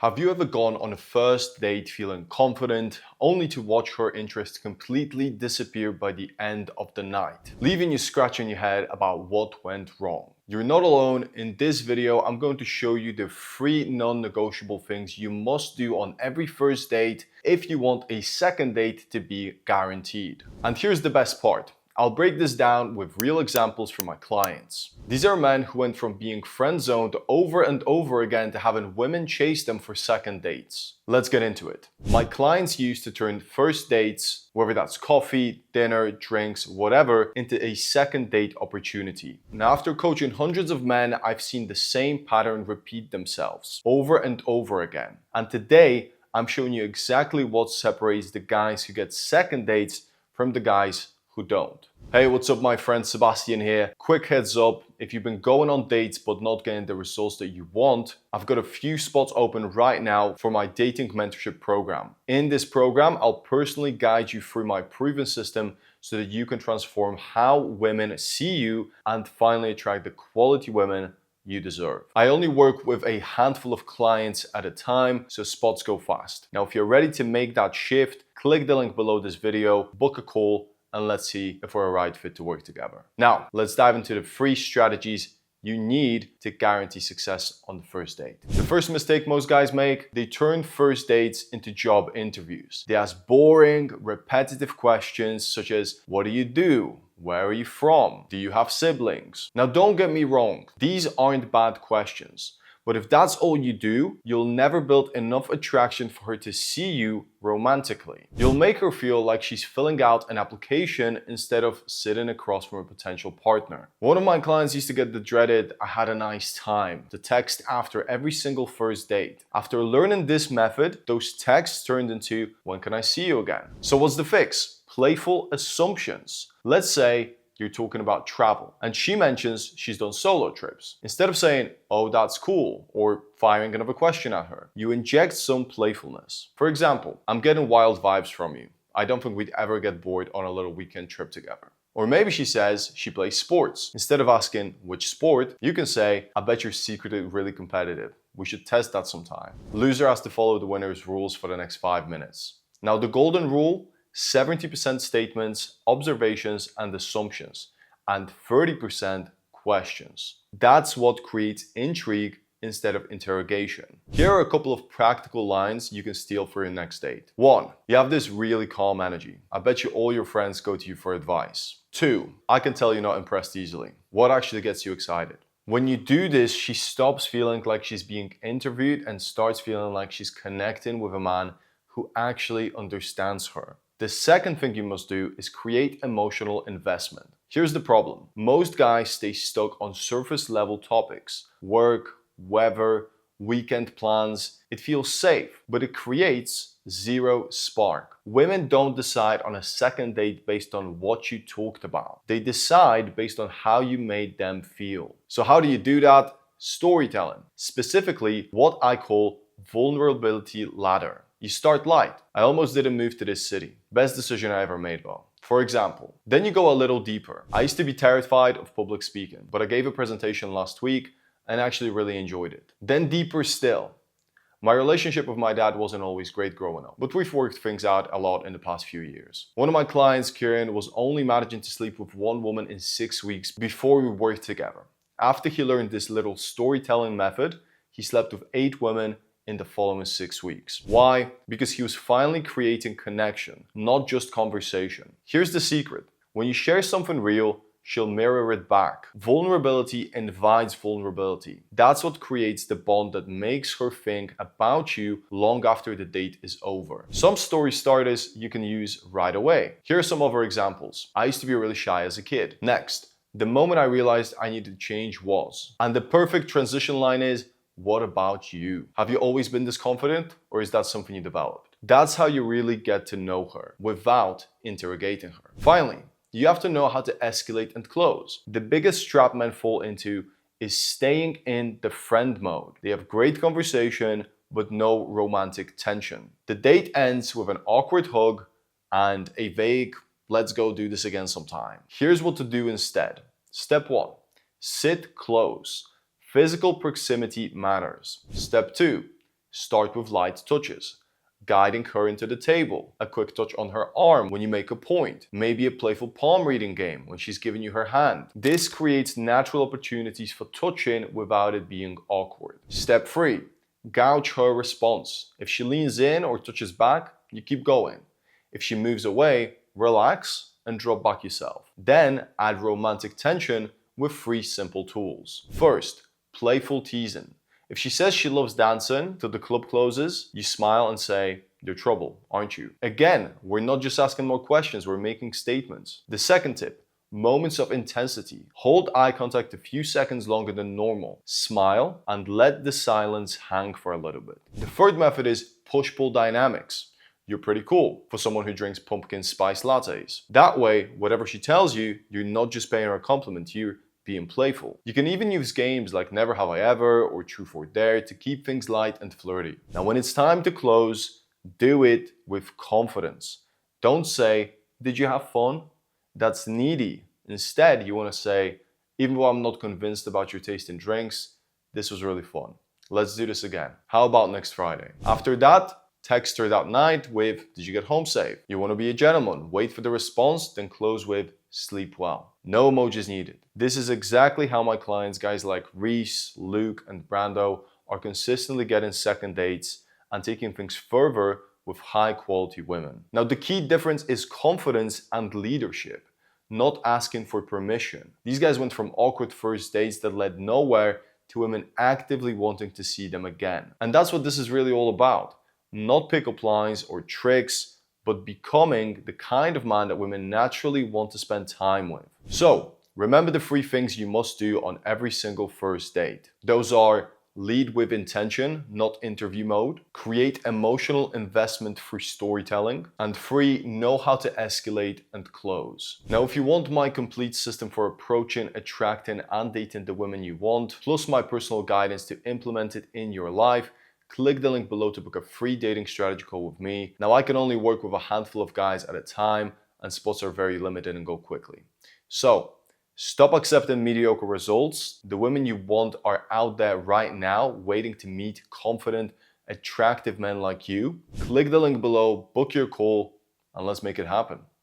Have you ever gone on a first date feeling confident, only to watch her interest completely disappear by the end of the night, leaving you scratching your head about what went wrong? You're not alone. In this video, I'm going to show you the 3 non-negotiable things you must do on every first date if you want a second date to be guaranteed. And here's the best part. I'll break this down with real examples from my clients. These are men who went from being friend-zoned over and over again to having women chase them for second dates. Let's get into it. My clients used to turn first dates, whether that's coffee, dinner, drinks, whatever, into a second date opportunity. Now, after coaching hundreds of men, I've seen the same pattern repeat themselves over and over again. And today, I'm showing you exactly what separates the guys who get second dates from the guys who don't. Hey, what's up my friend, Sebastian here. Quick heads up, if you've been going on dates but not getting the results that you want, I've got a few spots open right now for my dating mentorship program. In this program, I'll personally guide you through my proven system so that you can transform how women see you and finally attract the quality women you deserve. I only work with a handful of clients at a time, so spots go fast. Now, if you're ready to make that shift, click the link below this video, book a call, and let's see if we're a right fit to work together. Now, let's dive into the 3 strategies you need to guarantee success on the first date. The first mistake most guys make, they turn first dates into job interviews. They ask boring, repetitive questions such as, what do you do? Where are you from? Do you have siblings? Now, don't get me wrong, these aren't bad questions. But if that's all you do, you'll never build enough attraction for her to see you romantically. You'll make her feel like she's filling out an application instead of sitting across from a potential partner. One of my clients used to get the dreaded, "I had a nice time," the text after every single first date. After learning this method, those texts turned into, "When can I see you again?" So what's the fix? Playful assumptions. Let's say you're talking about travel and she mentions she's done solo trips. Instead of saying, "Oh, that's cool," or firing another question at her, you inject some playfulness. For example, "I'm getting wild vibes from you. I don't think we'd ever get bored on a little weekend trip together." Or maybe she says she plays sports. Instead of asking which sport, you can say, "I bet you're secretly really competitive. We should test that sometime." Loser has to follow the winner's rules for the next 5 minutes. Now, the golden rule: 70% statements, observations, and assumptions, and 30% questions. That's what creates intrigue instead of interrogation. Here are a couple of practical lines you can steal for your next date. 1. You have this really calm energy. I bet you all your friends go to you for advice. 2. I can tell you're not impressed easily. What actually gets you excited? When you do this, she stops feeling like she's being interviewed and starts feeling like she's connecting with a man who actually understands her. The second thing you must do is create emotional investment. Here's the problem. Most guys stay stuck on surface level topics. Work, weather, weekend plans. It feels safe, but it creates zero spark. Women don't decide on a second date based on what you talked about. They decide based on how you made them feel. So how do you do that? Storytelling. Specifically, what I call vulnerability ladder. You start light. "I almost didn't move to this city. Best decision I ever made, though." For example. Then you go a little deeper. "I used to be terrified of public speaking, but I gave a presentation last week and actually really enjoyed it." Then deeper still. "My relationship with my dad wasn't always great growing up, but we've worked things out a lot in the past few years." One of my clients, Kieran, was only managing to sleep with one woman in 6 weeks before we worked together. After he learned this little storytelling method, he slept with 8 women in the following 6 weeks. Why? Because he was finally creating connection, not just conversation. Here's the secret. When you share something real, she'll mirror it back. Vulnerability invites vulnerability. That's what creates the bond that makes her think about you long after the date is over. Some story starters you can use right away. Here are some other examples. "I used to be really shy as a kid." Next, "The moment I realized I needed to change was." And the perfect transition line is, "What about you? Have you always been this confident, or is that something you developed?" That's how you really get to know her without interrogating her. Finally, you have to know how to escalate and close. The biggest trap men fall into is staying in the friend mode. They have great conversation, but no romantic tension. The date ends with an awkward hug and a vague, "Let's go do this again sometime." Here's what to do instead. Step 1, sit close. Physical proximity matters. Step 2, Start with light touches, guiding her into the table, a quick touch on her arm when you make a point, maybe a playful palm reading game when she's giving you her hand. This creates natural opportunities for touching without it being awkward. Step 3. Gauge her response. If she leans in or touches back, you keep going. If she moves away, relax and drop back yourself. Then add romantic tension with 3 simple tools. First, playful teasing. If she says she loves dancing till the club closes, you smile and say, "You're trouble, aren't you?" Again, we're not just asking more questions, we're making statements. The second tip, moments of intensity. Hold eye contact a few seconds longer than normal. Smile and let the silence hang for a little bit. The third method is push-pull dynamics. You're pretty cool for someone who drinks pumpkin spice lattes. That way, whatever she tells you, you're not just paying her a compliment, you're being playful. You can even use games like Never Have I Ever or Truth or Dare to keep things light and flirty. Now, when it's time to close, do it with confidence. Don't say, "Did you have fun?" That's needy. Instead, you want to say, "Even though I'm not convinced about your taste in drinks, this was really fun. Let's do this again. How about next Friday?" After that, text her that night with, "Did you get home safe?" You want to be a gentleman. Wait for the response, then close with, "Sleep well." No emojis needed. This is exactly how my clients, guys like Reese, Luke, and Brando, are consistently getting second dates and taking things further with high quality women. Now, the key difference is confidence and leadership, not asking for permission. These guys went from awkward first dates that led nowhere to women actively wanting to see them again. And that's what this is really all about. Not pickup lines or tricks, but becoming the kind of man that women naturally want to spend time with. So, remember the 3 things you must do on every single first date. Those are: lead with intention, not interview mode; create emotional investment through storytelling; and 3, know how to escalate and close. Now, if you want my complete system for approaching, attracting, and dating the women you want, plus my personal guidance to implement it in your life, click the link below to book a free dating strategy call with me. Now, I can only work with a handful of guys at a time, and spots are very limited and go quickly. So, stop accepting mediocre results. The women you want are out there right now, waiting to meet confident, attractive men like you. Click the link below, book your call, and let's make it happen.